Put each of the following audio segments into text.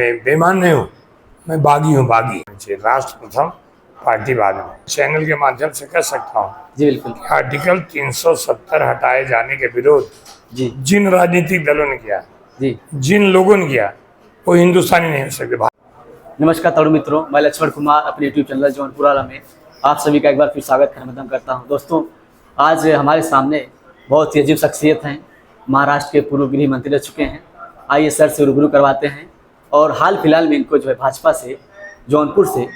मैं बेईमान नहीं हूँ, मैं बागी हूँ, बागी। राष्ट्र प्रथम पार्टी बाद में। चैनल के माध्यम से कह सकता हूँ जी बिल्कुल आर्टिकल 370 हटाए जाने के विरोध जी जिन राजनीतिक दलों ने किया, जी। जिन लोगों ने किया, वो हिंदुस्तानी नहीं हो सकते। नमस्कार तरुण मित्रों, मैं लक्ष्मण कुमार अपने यूट्यूब चैनल जौनपुर वाला में आप सभी का एक बार फिर स्वागत करता हूं। दोस्तों, आज हमारे सामने बहुत ही अजीब शख्सियत हैं, महाराष्ट्र के पूर्व गृह मंत्री रह चुके हैं। आइए सर से रूबरू करवाते हैं। और हाल फिलहाल में इनको जो है भाजपा से जौनपुर से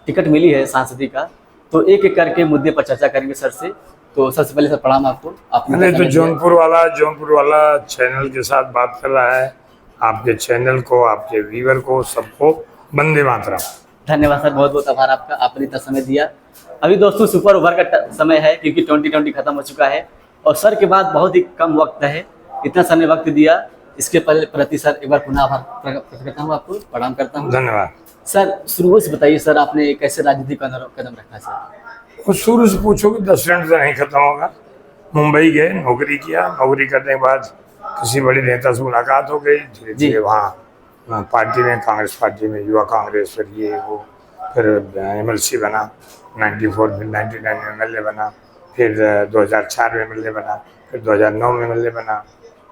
टिकट मिली है सांसदी का, तो एक एक करके मुद्दे पर चर्चा करेंगे सर से। तो सबसे पहले सर प्रणाम आपको। आपने तो जौनपुर वाला चैनल के साथ बात कर रहा है। आपके चैनल को, आपके व्यूअर को, सबको वंदे मातरम। धन्यवाद सर, बहुत बहुत आभार आपका, आपने इतना समय दिया। अभी दोस्तों सुपर ओवर का समय है, क्योंकि 2020 खत्म हो चुका है और सर के बाद बहुत ही कम वक्त है। इतना समय वक्त दिया, इसके प्रति सर एक बार पुनः आभार प्रकट करता हूँ, आपको प्रणाम करता हूँ। धन्यवाद सर। शुरू से बताइए सर, आपने कैसे राजनीति का कदम रखा सर? वो शुरू से पूछोगे 10 मिनट से नहीं खत्म होगा। मुंबई गए, नौकरी किया, नौकरी करने के बाद किसी बड़े नेता से मुलाकात हो गई। धीरे धीरे वहाँ पार्टी में, कांग्रेस पार्टी में, युवा कांग्रेस, फिर ये वो, फिर MLC बना, 94 फिर 99 में MLA बना, फिर 2004 में MLA बना, फिर 2009 में MLA बना,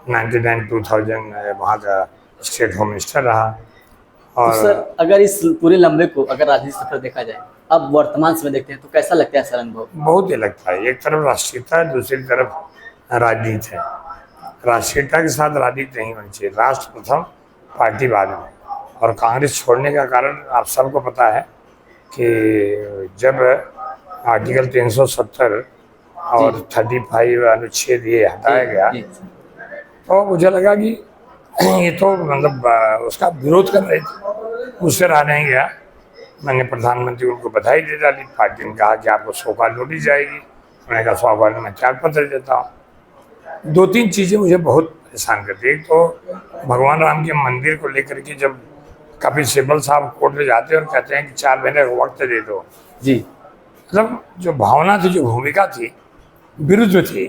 99-2000 वहाँ का स्टेट होम मिनिस्टर रहा। और तो सर, अगर इस पूरे लंबे को अगर राजनीतिक सफर देखा जाए, अब वर्तमान समय देखते हैं, तो कैसा लगता है सर अनुभव? बहुत ही लगता है। एक तरफ राष्ट्रीयता है, दूसरी तरफ राजनीति है। राष्ट्रीयता के साथ राजनीति नहीं होनी चाहिए, राष्ट्र प्रथम पार्टी बाद में। और कांग्रेस छोड़ने का कारण आप सबको पता है कि जब आर्टिकल 370 और 35 अनुच्छेद ये हटाया गया, तो मुझे लगा कि ये तो मतलब उसका विरोध कर रहे थे। उससे रहा नहीं गया, मैंने प्रधानमंत्री उनको बधाई दे डाली। पार्टी ने कहा कि आपको 100 कॉल नोटिस जाएगी। मैंने कहा 100 कॉल मैं त्याग पत्र देता हूँ। 2-3 चीज़ें मुझे बहुत परेशान करती है। एक तो भगवान राम के मंदिर को लेकर के जब कपिल सिब्बल साहब कोर्ट में जाते हैं और कहते हैं कि 4 महीने का वक्त दे दो, जी, मतलब जो भावना थी, जो भूमिका थी, विरुद्ध थी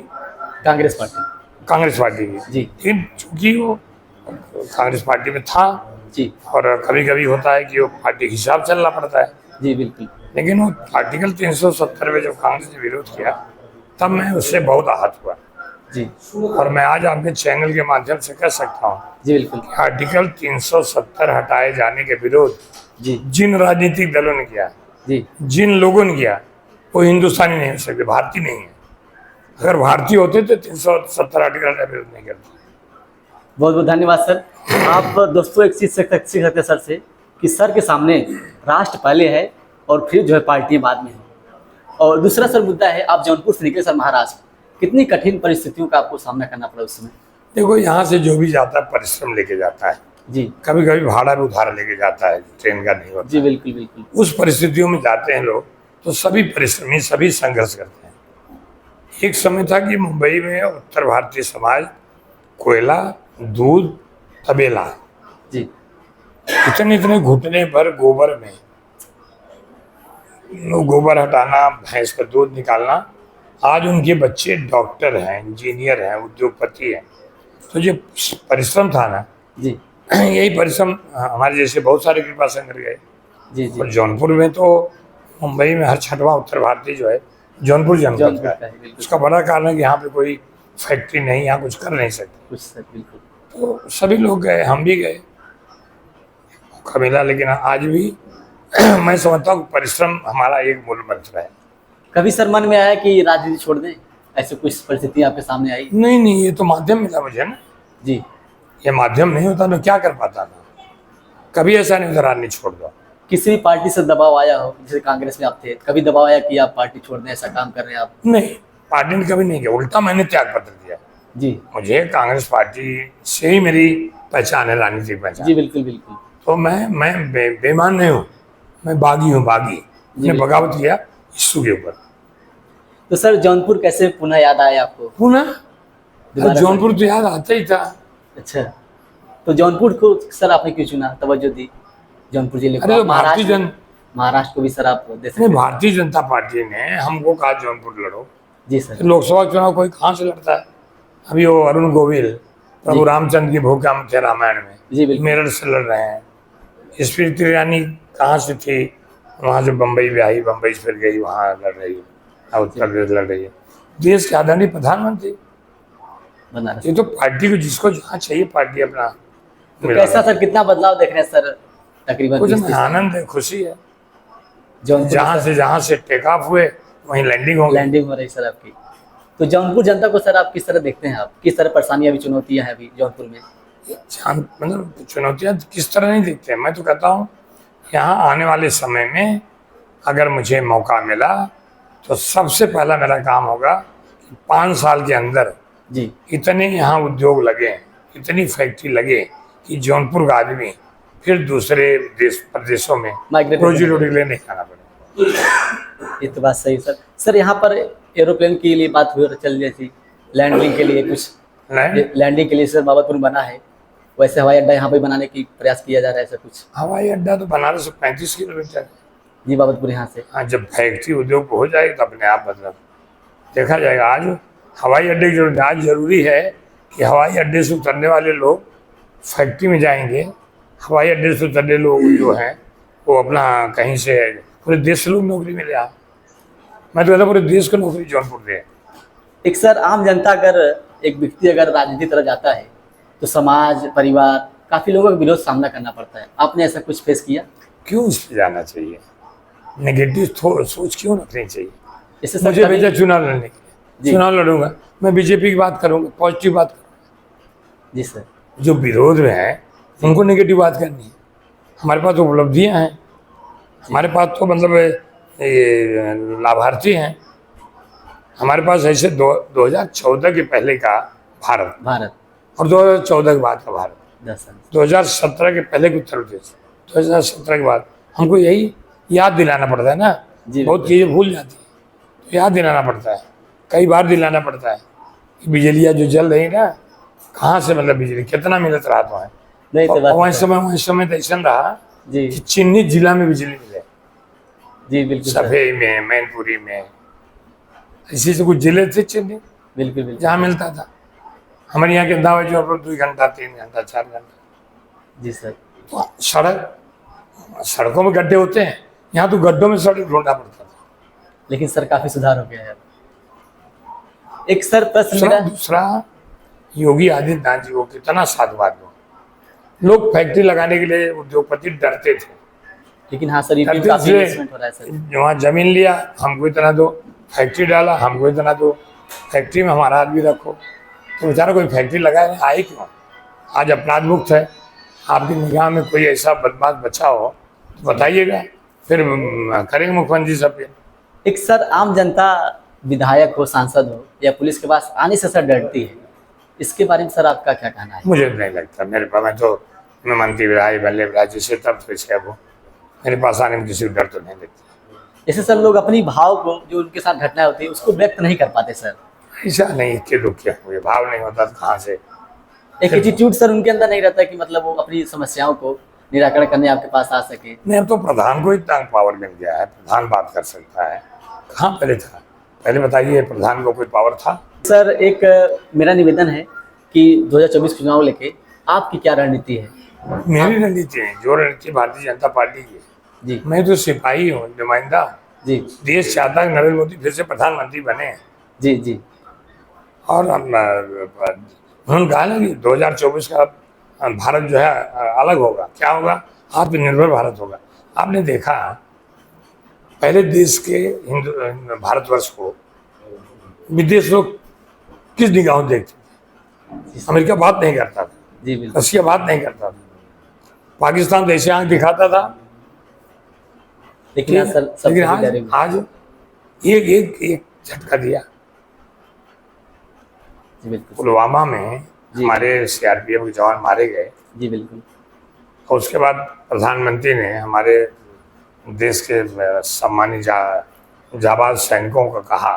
कांग्रेस पार्टी की। जी, लेकिन चूंकि वो कांग्रेस पार्टी में था जी, और कभी कभी होता है कि वो पार्टी के हिसाब चलना पड़ता है। जी बिल्कुल। लेकिन वो आर्टिकल 370 में जब कांग्रेस ने विरोध किया, तब मैं उससे बहुत आहत हुआ। जी, और मैं आज आपके चैनल के माध्यम से कह सकता हूँ जी बिल्कुल। कि आर्टिकल 370 हटाए जाने के विरोध जी, जिन राजनीतिक दलों ने किया, जी, जिन लोगों ने किया, वो हिंदुस्तानी नहीं हो सकते, भारतीय नहीं है। अगर भारतीय होते तो 370 आर्टिकल का विरोध नहीं करते। बहुत बहुत धन्यवाद सर। आप दोस्तों एक चीज सीख सकते हैं सर से, कि सर के सामने राष्ट्र पहले है और फिर जो है पार्टी बाद में है। और दूसरा सर मुद्दा है, आप जौनपुर से निकले सर महाराष्ट्र, कितनी कठिन परिस्थितियों का आपको सामना करना पड़ा उस समय? देखो, यहाँ से जो भी जाता है परिश्रम लेके जाता है। जी, कभी कभी भाड़ा भी उधार लेके जाता है, ट्रेन का नहीं होता। जी बिल्कुल बिल्कुल। उस परिस्थितियों में जाते हैं लोग, तो सभी परिश्रमी, सभी संघर्ष करते हैं। एक समय था कि मुंबई में उत्तर भारतीय समाज कोयला, दूध, तबेला, जी, इतने घुटने भर गोबर में लोग गोबर हटाना, भैंस का दूध निकालना। आज उनके बच्चे डॉक्टर हैं, इंजीनियर हैं, उद्योगपति हैं। तो जो परिश्रम था ना, जी, यही परिश्रम हमारे जैसे बहुत सारे कृपा संघ गए। जी, जी, और जौनपुर में तो, मुंबई में हर 6वां उत्तर भारतीय जो है जौनपुर जनपद का है। उसका बड़ा कारण है कि यहाँ पे कोई फैक्ट्री नहीं, यहाँ कुछ कर नहीं सकते। कुछ सर बिल्कुल। तो सभी लोग गए, हम भी गए, मौका मिला। लेकिन आज भी मैं समझता हूँ परिश्रम हमारा एक मूल मंत्र है। कभी सर मन में आया कि राजनीति छोड़ दें? ऐसे कुछ परिस्थिति आपके सामने आई? नहीं, ये तो माध्यम मिला मुझे ना। जी, ये माध्यम नहीं होता तो क्या कर पाता था। कभी ऐसा नहीं होता राजनीति छोड़ दो। किसी भी पार्टी से दबाव आया हो, जैसे कांग्रेस में आप थे, कभी दबाव आया कि आप पार्टी छोड़ दें, ऐसा काम कर रहे हैं आप? नहीं, पार्टी ने कभी नहीं किया, उल्टा मैंने त्याग पत्र दिया। जी, मुझे कांग्रेस पार्टी से ही मेरी पहचान है, राजनीतिक पहचान। जी बिल्कुल बिल्कुल। तो मैं बेईमान नहीं हूँ, मैं बागी हूँ, बागी। मैंने बगावत किया इश्यू के ऊपर। तो सर जौनपुर कैसे पुनः याद आया आपको? पुनः जौनपुर तो याद आता ही था। अच्छा, तो जौनपुर को सर आपने क्यों चुना, तवज्जो दी जौनपुर जिले को? अरे तो महाराष्ट्र को भी सर आप दे सकते हैं। भारतीय जनता पार्टी ने हमको कहा जौनपुर लड़ो। जी सर। तो लोकसभा चुनाव कोई कहाँ से लड़ता है? अभी वो अरुण गोविल प्रभु रामचंद्र की भूमिका में थे रामायण में, जी बिल्कुल। मेरठ से लड़ रहे हैं। स्मृति ईरानी कहाँ से थी, वहाँ से बम्बई भी आई, बम्बई से फिर गई वहाँ लड़ रही है, अब उत्तर प्रदेश लड़ रही है। देश के आदरणीय प्रधानमंत्री, बनारस। ये तो पार्टी को जिसको जहाँ चाहिए पार्टी अपना तो मिला कैसा सर, कितना बदलाव देख रहे हैं सर? तकरीबन कुछ 20-30 नहीं, आनंद है, खुशी है। जौनपुर जहाँ से टेक ऑफ हुए वहीं लैंडिंग हो गई। लैंडिंग हो रही सर आपकी। तो जौनपुर जनता को सर आप किस तरह देखते हैं? आप किस तरह परेशानियां अभी, चुनौतियां हैं अभी जौनपुर में? मतलब चुनौतियाँ किस तरह नहीं दिखते हैं। मैं तो कहता हूँ यहाँ आने वाले समय में अगर मुझे मौका मिला तो सबसे पहला मेरा काम होगा कि 5 साल के अंदर जी इतने यहाँ उद्योग लगे, इतनी फैक्ट्री लगे कि जौनपुर का आदमी फिर दूसरे प्रदेशों में Migrate रोजी रोटी के लिए नहीं खाना पड़े। ये तो बात सही सर। सर यहाँ पर एरोप्लेन के लिए बात हुई, चल रही थी लैंडिंग के लिए, कुछ लैंडिंग के लिए सर बाबतपुर बना है, वैसे हवाई अड्डा यहाँ पे बनाने की प्रयास किया जा रहा है सर कुछ? हवाई अड्डा तो बनारस से 35 किलोमीटर है। जी बाबतपुर यहाँ से। हाँ, जब फैक्ट्री उद्योग हो जाएगी तो अपने आप मतलब देखा जाएगा। आज हवाई अड्डे की जरूरत, आज जरूरी है कि हवाई अड्डे से उतरने वाले लोग फैक्ट्री में जाएंगे। हवाई अड्डे से उतरने लोग जो हैं वो अपना कहीं से पूरे देश से लोग नौकरी मिले। मैं तो कहता पूरे देश को नौकरी जौनपुर दे। एक सर आम जनता, अगर एक व्यक्ति अगर राजनीति तरफ जाता है तो समाज, परिवार, काफी लोगों का विरोध सामना करना पड़ता है। आपने ऐसा कुछ फेस किया? क्यों इस पे जाना चाहिए? नेगेटिव सोच क्यों रखनी चाहिए? इससे सर मुझे भेजा चुनाव लड़ने के जी। लिए, चुनाव लड़ूंगा, मैं बीजेपी की बात करूंगा, पॉजिटिव बात करूंगा। जी सर। जो विरोध में है उनको नेगेटिव बात करनी है। हमारे पास तो उपलब्धियां हैं, हमारे पास तो मतलब ये लाभार्थी हैं। हमारे पास ऐसे 2014 के पहले का भारत और 2014 के बाद का भारत, 10 साल। 2017 के पहले के उत्तर प्रदेश, 2017 के बाद हमको यही याद दिलाना पड़ता है ना। जी, बहुत चीज़ें भूल जाती है तो याद दिलाना पड़ता है, कई बार दिलाना पड़ता है कि बिजलियाँ जो जल रही ना, कहाँ से मतलब बिजली कितना मिलत रहा तो है। नहीं तो बात वही समय तो ऐसा रहा जी कि चिन्हित जिला में बिजली मिले, जी बिल्कुल सर। सफेई में, मैनपुरी में, इसी से कुछ जिले थे चिन्हित बिल्कुल बिल्कुल जहाँ मिलता था। हमारे यहाँ के दावे जो 2 घंटा, 3 घंटा, 4 घंटा। जी सर। तो सड़कों में गड्ढे होते हैं, यहाँ तो गड्ढों में सड़क ढूंढना पड़ता था। लेकिन सर काफी सुधार हो गया है। एक सर प्रश्न मेरा, दूसरा योगी आदित्यनाथ जी को कितना साधुवाद दो। लोग फैक्ट्री लगाने के लिए उद्योगपति डरते थे, लेकिन हाँ सर, यूपी में काफी इन्वेस्टमेंट हो रहा है सर। वहाँ जमीन लिया, हमको इतना दो, फैक्ट्री डाला, हमको इतना दो, फैक्ट्री में हमारा आदमी रखो। तो बेचारा कोई फैक्ट्री लगाए आए क्यों? आज अपराध मुक्त है। आपकी निगाह में कोई ऐसा बदमाश बच्चा हो तो बताइएगा, फिर करेंगे मुख्यमंत्री सब पे। एक सर आम जनता विधायक हो, सांसद हो या पुलिस के पास आने से सर डरती है, इसके बारे में सर आपका क्या कहना है? मुझे नहीं लगता, मेरे पास मैं मंत्री विधायक बल्ले राज्य से तब से वो मेरे पास आने में किसी को डर तो नहीं लगता। जैसे सर लोग अपनी भाव को, जो उनके साथ घटना होती है, उसको व्यक्त नहीं कर पाते सर। ऐसा नहीं कि लोग क्या हुए, भाव नहीं होता तो कहाँ से? एक एटीट्यूड सर उनके अंदर नहीं रहता कि मतलब वो अपनी समस्याओं को निराकरण करने आपके पास आ सके। नहीं, अब तो प्रधान को इतना पावर मिल गया है, प्रधान बात कर सकता है। कहाँ पहले था? पहले बताइए, प्रधान को कोई पावर था? सर एक मेरा निवेदन है कि 2024 चुनाव लेके आपकी क्या रणनीति है? मेरी रणनीति है, जो रणनीति भारतीय जनता पार्टी की है। जी मैं तो सिपाही हूँ, नुमाइंदा। जी देश चाहता है नरेंद्र मोदी फिर से प्रधानमंत्री बने। जी जी और उन्होंने कहा ना कि 2024 का भारत जो है अलग होगा। क्या होगा? आत्मनिर्भर भारत होगा। आपने देखा पहले देश के भारतवर्ष को विदेश लोग किस निगाहों देखते थे? अमेरिका बात नहीं करता था, जी बिल्कुल। रशिया बात नहीं करता था, पाकिस्तान ऐसे आंख दिखाता था। लेकिन सर सब लेकिन आज एक झटका दिया। जी बिल्कुल पुलवामा में हमारे सीआरपीएफ के जवान मारे गए, जी बिल्कुल। और उसके बाद प्रधानमंत्री ने हमारे देश के सम्मानित जाबाज सैनिकों को कहा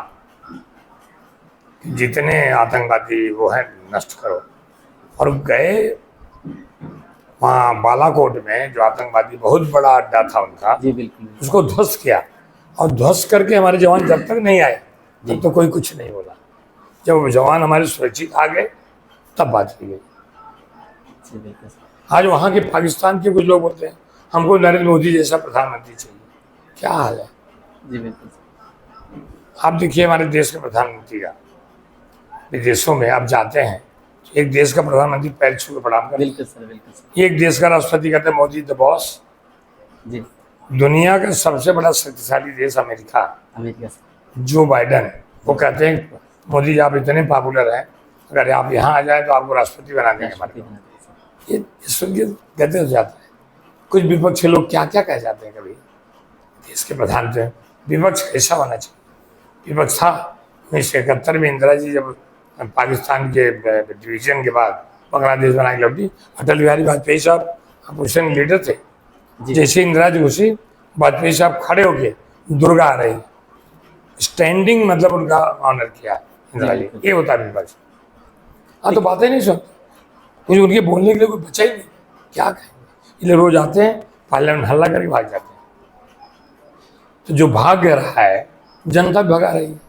कि जितने आतंकवादी वो हैं नष्ट करो। और गए वहाँ बालाकोट में, जो आतंकवादी बहुत बड़ा अड्डा था उनका, जी बिल्कुल। उसको ध्वस्त किया। और ध्वस्त करके हमारे जवान जब तक नहीं आए तब तो कोई कुछ नहीं बोला। जब जवान हमारे सुरक्षित आ गए तब बात की गई। जी बिल्कुल। आज वहाँ के पाकिस्तान के कुछ लोग बोलते हैं हमको नरेंद्र मोदी जैसा प्रधानमंत्री चाहिए। क्या हाल है? जी बिल्कुल आप देखिए हमारे देश के प्रधानमंत्री का, विदेशों में आप जाते हैं तो एक देश का प्रधानमंत्री पैर छू के प्रणाम करते बिल्कुल सर, बिल्कुल सर। हैं। एक देश का राष्ट्रपति कहते हैं मोदी द बॉस। जी, दुनिया का सबसे बड़ा शक्तिशाली देश अमेरिका, अमेरिका से। जो बाइडन, वो कहते हैं मोदी जी आप इतने पॉपुलर हैं, अगर आप यहाँ आ जाए तो आपको राष्ट्रपति बना देंगे हमारे। राष्ट्रपति बना दिया सर। ये सुन के कहते हो जाता है। कुछ विपक्षी लोग क्या क्या कह जाते हैं कभी, देश के प्रधान थे। विपक्ष कैसा होना चाहिए? विपक्ष था 1971 में, इंदिरा जी जब पाकिस्तान के डिवीजन के बाद बांग्लादेश बना के लौटी, अटल बिहारी वाजपेयी साहब अपोजिशन लीडर थे। जी। जैसे इंदिरा जी घुसी, वाजपेयी साहब खड़े होके दुर्गा आ रही, स्टैंडिंग मतलब उनका ऑनर किया इंदिरा जी। ये होता है विपक्ष। हाँ तो बातें नहीं सुनते, कुछ उनके बोलने के लिए कोई बचा ही नहीं, क्या कहेंगे। इसलिए रोज आते हैं पार्लियामेंट हल्ला करके भाग जाते हैं। तो जो भाग रहा है जनता भगा रही है।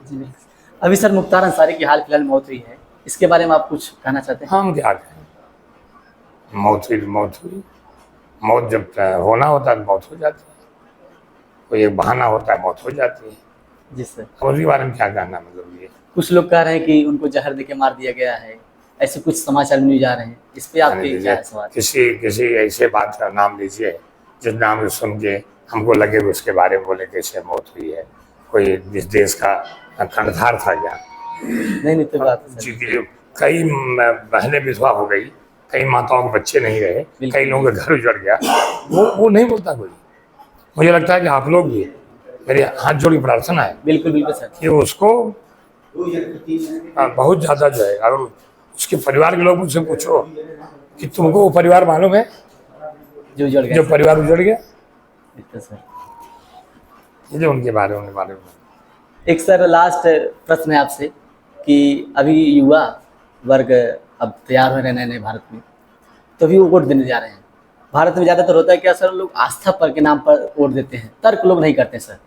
जी बिल्कुल। अभी सर मुख्तार अंसारी की हाल फिलहाल मौत हुई है, इसके बारे में आप कुछ कहना चाहते हैं? हम क्या कहें, मौत हुई मौत हुई। मौत जब होना होता है तो मौत हो जाती है, कोई एक बहाना होता है मौत हो जाती है। जी सर। अब उसके बारे में क्या कहना, मतलब ये कुछ लोग कह रहे हैं कि उनको जहर देके मार दिया गया है, ऐसे कुछ समाचार न्यूज आ रहे हैं, इस पे आपके क्या है सवाल? किसी ऐसे बात का नाम लीजिए जिस नाम को सुन के हमको लगे कि उसके बारे में बोले कैसे मौत हुई है। कोई इस देश का कर्णधार था क्या? नहीं तो बात है सर। जी, कई बहनें विधवा हो गई, कई माताओं के बच्चे नहीं रहे, कई लोगों का घर उजड़ गया, वो नहीं बोलता कोई। मुझे लगता है कि आप लोग भी, मेरे हाथ जोड़ी प्रार्थना है बिल्कुल बिल्कुल सर। कि उसको बहुत ज़्यादा जो है, अगर उसके परिवार के लोग मुझसे पूछो कि तुमको वो परिवार मालूम है जो उजड़ गया जो परिवार उजड़ गया, बिल्कुल सर। ये जो उनके बारे में। एक सर लास्ट प्रश्न है आपसे कि अभी युवा वर्ग अब तैयार हो रहे हैं नए नए भारत में, तो अभी वो वोट देने जा रहे हैं। भारत में ज़्यादातर होता है क्या सर, लोग आस्था पर के नाम पर वोट देते हैं, तर्क लोग नहीं करते सर,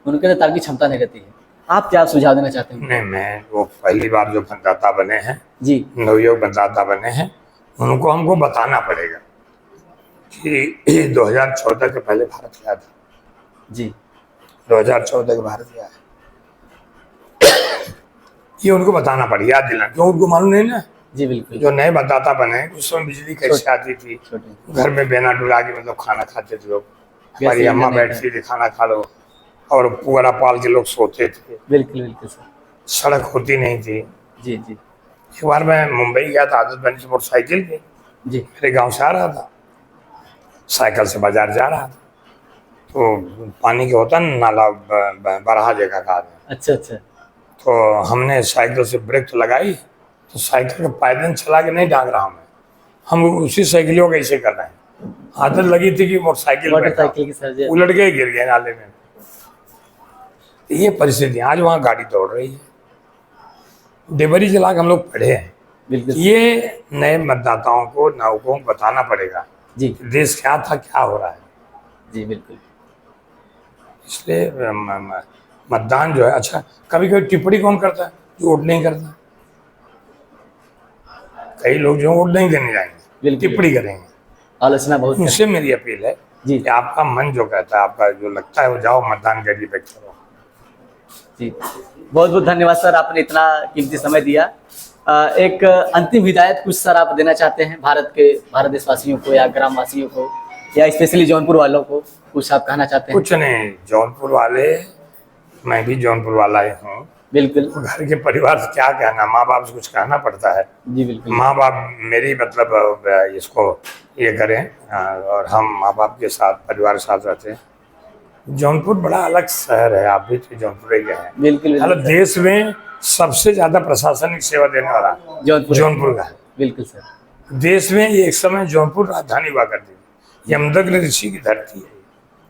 उनके अंदर तर्क की क्षमता नहीं रहती है। आप क्या सुझाव देना चाहते हैं? नहीं, मैं वो पहली बार जो मतदाता बने हैं, जी नवयुवक मतदाता बने हैं, उनको हमको बताना पड़ेगा कि 2014 के पहले भारत क्या था। जी 2014 के भारत क्या है, ये उनको बताना पड़ेगा, याद दिलाना। क्यों उनको मालूम नहीं ना। जी बिल्कुल। जो नए मतदाता बने उस समय बिजली कैसे आती थी, छोटे घर में बेना डुला के मतलब खाना खाते थे लोग, हमारी अम्मा बैठती थी खाना खा लो, और पुअरा पाल के लोग सोते थे, बिल्कुल बिल्कुल सर। सड़क होती नहीं थी। जी जी एक बार मैं मुंबई गया था, आदत बनी थी मोटरसाइकिल की, जी मेरे गांव से आ रहा था, साइकिल से बाजार जा रहा था, तो पानी के होता ना नाला, बरहा जगह का आदमी, अच्छा अच्छा। तो हमने साइकिल से ब्रेक तो लगाई, तो साइकिल का पैदल चला के नहीं डांग रहा मैं, हम उसी साइकिलों का ऐसे कर रहे हैं। आदत लगी थी कि मोटरसाइकिल की सर उलट के गिर गए नाले में। ये परिस्थिति आज वहाँ गाड़ी दौड़ रही है, डेबरी चला के हम लोग पढ़े हैं। बिल्कुल ये नए मतदाताओं को, नवकों को बताना पड़ेगा जी कि देश क्या था, क्या हो रहा है। जी बिल्कुल। इसलिए मतदान जो है, अच्छा कभी कभी टिप्पणी कौन करता है, जो वोट नहीं करता। कई लोग जो वोट नहीं देने जाएंगे, बिल्कुल। टिप्पणी करेंगे। आलोचना बहुत है। उनसे मेरी अपील है जी कि आपका मन जो कहता है, आपका जो लगता है, वो जाओ मतदान करिए, बैठ करो। जी बहुत बहुत धन्यवाद सर, आपने इतना कीमती समय दिया। एक अंतिम हिदायत कुछ सर आप देना चाहते हैं भारत देशवासियों को या ग्रामवासियों को या स्पेशली जौनपुर वालों को, कुछ आप कहना चाहते हैं? कुछ नहीं, जौनपुर वाले, मैं भी जौनपुर वाला ही हूँ। बिल्कुल। घर के परिवार से क्या कहना, माँ बाप से कुछ कहना पड़ता है। जी बिल्कुल। माँ बाप मेरी मतलब इसको ये करें, और हम माँ बाप के साथ, परिवार के साथ रहते हैं। जौनपुर बड़ा अलग शहर है, आप भी तो जौनपुर ही हैं। बिल्कुल मतलब देश में सबसे ज्यादा प्रशासनिक सेवा देने वाला जौनपुर का है। बिल्कुल सर। देश में एक समय जौनपुर राजधानी हुआ करती थी, यमदग्नि ऋषि की धरती है।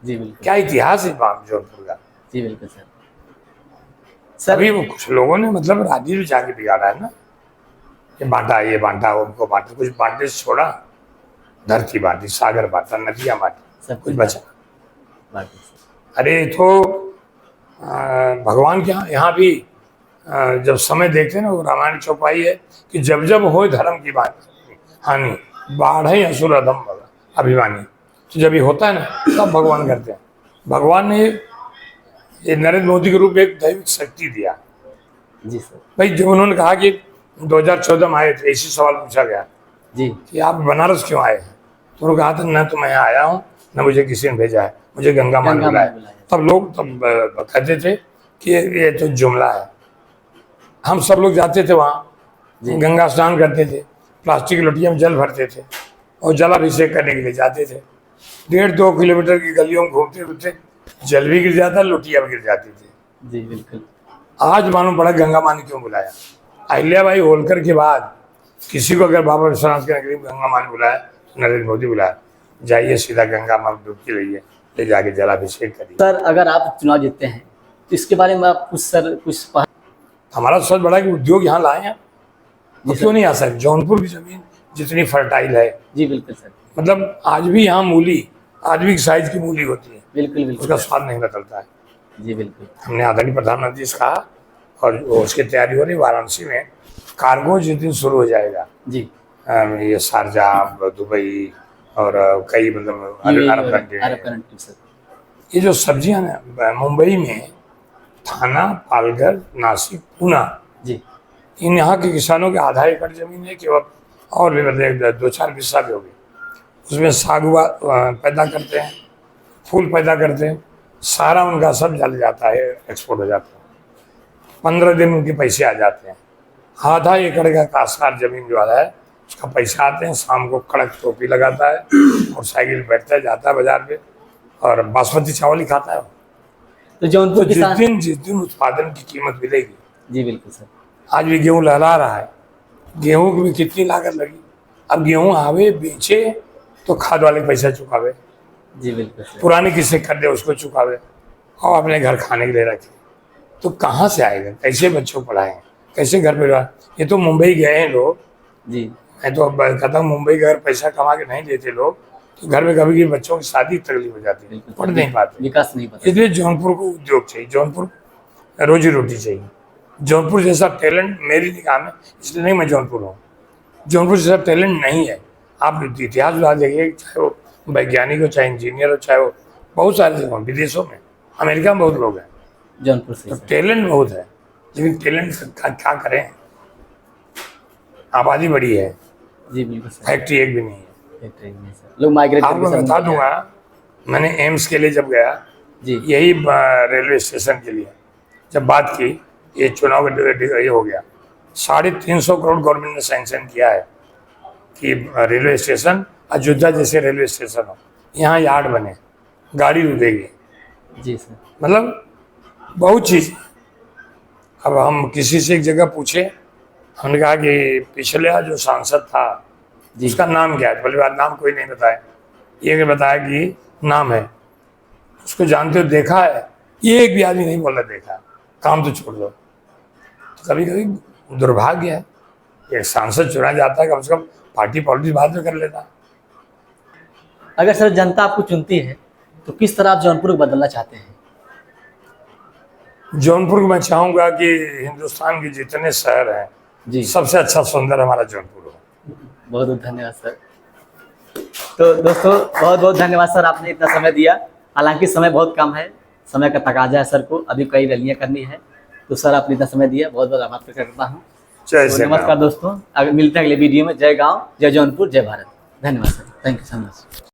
जी बिल्कुल। क्या इतिहास है जौनपुर का। जी बिल्कुल सर। अभी वो कुछ लोगों ने मतलब राजनीति जाके बिगाड़ा है ना, ये बांटा, ये बांटा, उनको बांटा, कुछ बांटे से छोड़ा, धरती बांटी, सागर बांटा, नदियां बांटी, सब कुछ बचा। अरे तो भगवान के यहाँ भी जब समय देखते हैं ना, वो रामायण चौपाई है कि जब जब हो धर्म की बात हानि, बाढ़ है असुर अधम भगा, अभिमानी। तो जब ये होता है ना तब भगवान करते हैं। भगवान ने ये नरेंद्र मोदी के रूप में एक दैविक शक्ति दिया। जी सर। भाई जब उन्होंने कहा कि 2014 में आए थे, इसी सवाल पूछा गया जी कि आप बनारस क्यों आए हैं, तो उन्होंने कहा था न तो मैं यहाँ आया हूँ न मुझे किसी ने भेजा है, मुझे गंगा माँ ने बुलाया। तब लोग कहते थे कि ये तो जुमला है। हम सब लोग जाते थे वहाँ, गंगा स्नान करते थे, प्लास्टिक की लोटियों में जल भरते थे और जलाभिषेक करने के लिए जाते थे। 1.5-2 किलोमीटर की गलियों में घूमते घूमते जल भी गिर जाता, लोटियाँ भी गिर जाती थी। जी बिल्कुल। आज मालूम पड़ा गंगा माँ ने क्यों बुलाया। अहिल्याबाई होलकर के बाद किसी को अगर बाबा विश्वनाथ के नगरी में गंगा माँ ने बुलाया तो नरेंद्र मोदी बुलाया, जाइए सीधा गंगा माँ में डुबकी लइए, ले जाके जलाभिषेक करिए। सर अगर आप चुनाव जीतते हैं तो इसके बारे में आप कुछ हमारा सोच बड़ा कि उद्योग यहाँ लाए हैं, वो क्यों नहीं आ सकते। जौनपुर की जमीन जितनी फर्टाइल है। जी बिल्कुल सर। मतलब आज भी यहाँ मूली आदमी की साइज की मूली होती है, बिल्कुल बिल्कुल, उसका स्वाद नहीं बदलता है। जी बिल्कुल। हमने आदरणीय प्रधानमंत्री से कहा और उसकी तैयारी हो रही। वाराणसी में कार्गो जिस दिन शुरू हो जाएगा जी, ये शारजाह, दुबई और कई मतलब अरब कंट्री सर। ये जो सब्जियां ना मुंबई में थाना, पालघर, नासिक, पूना, जी इन यहाँ के किसानों के आधा एकड़ जमीन है कि और भी मतलब 2-4 बिस्सा भी होगी, उसमें साग पैदा करते हैं, फूल पैदा करते हैं, सारा उनका सब जल जाता है, एक्सपोर्ट हो जाता है। 15 दिन उनके पैसे आ जाते हैं। आधा एकड़ का काश्तकार जमीन जो है उसका पैसा आते हैं, शाम को कड़क टोपी लगाता है और साइकिल बैठता है, जाता है बाजार पे और बासमती चावल ही खाता है। तो जौनपुर जिस दिन उत्पादन की कीमत मिलेगी। जी बिल्कुल सर। आज भी गेहूँ लहरा रहा है, गेहूँ की भी कितनी लागत लगी। अब गेहूँ आवे बेचे तो खाद वाले पैसा चुकावे, जी बिल्कुल सर। पुराने किसे कर दे उसको चुकावे और अपने घर खाने के लिए रखे, तो कहाँ से आएगा, कैसे बच्चों को पढ़ाएं, कैसे घर पे। ये तो मुंबई गए हैं लोग जी, मैं तो कहता हूँ मुंबई का अगर पैसा कमा के नहीं देते लोग तो घर में कभी बच्चों की शादी तकलीफ हो जाती है, पढ़ नहीं पाते, विकास नहीं पाते। इसलिए जौनपुर को उद्योग चाहिए, जौनपुर रोजी रोटी चाहिए। जौनपुर जैसा टैलेंट मेरी निगाह में, इसलिए नहीं मैं जौनपुर हूँ, जौनपुर जैसा टैलेंट नहीं है। आप इतिहास बता देखिए, चाहे वो वैज्ञानिक हो, चाहे इंजीनियर हो, चाहे वो बहुत सारे जगह विदेशों में, अमेरिका में बहुत लोग हैं, जौनपुर से तो टैलेंट बहुत है। लेकिन टैलेंट क्या करें, आबादी बड़ी है, जी बिल्कुल सर। फैक्ट्री एक भी नहीं है। लोग माइग्रेट आपको बता दूंगा, मैंने एम्स के लिए जब गया जी, यही रेलवे स्टेशन के लिए जब बात की, ये चुनाव ये हो गया, 350 करोड़ गवर्नमेंट ने सैंक्शन किया है कि रेलवे स्टेशन अयोध्या जैसे रेलवे स्टेशन हो, यहाँ यार्ड बने, गाड़ी रुकेगी। जी सर। मतलब बहुत चीज़। अब हम किसी से एक जगह पूछे, हमने कहा कि पिछले जो सांसद था जी, उसका नाम क्या है, पहली बार नाम कोई नहीं बताया, ये बताया कि नाम है, उसको जानते हो, देखा है, ये एक भी आदमी नहीं बोला देखा, काम तो छोड़ दो। तो कभी कभी दुर्भाग्य है, एक सांसद चुना जाता है, कम से कम पार्टी पॉलिटिक्स बाद में कर लेता। अगर सर जनता आपको चुनती है तो किस तरह आप जौनपुर को बदलना चाहते हैं? जौनपुर को मैं चाहूँगा कि हिंदुस्तान के जितने शहर हैं जी, सबसे अच्छा सुंदर हमारा जौनपुर हो। बहुत बहुत धन्यवाद सर। तो दोस्तों बहुत बहुत धन्यवाद सर, आपने इतना समय दिया। हालांकि समय बहुत कम है, समय का तकाजा है सर को, अभी कई रैलियाँ करनी है, तो सर आपने इतना समय दिया, बहुत बहुत आभार प्रकट करता हूँ। तो नमस्कार दोस्तों, मिलते हैं अगले वीडियो में। जय गाँव, जय जौनपुर, जय भारत। धन्यवाद sir, thank you so much.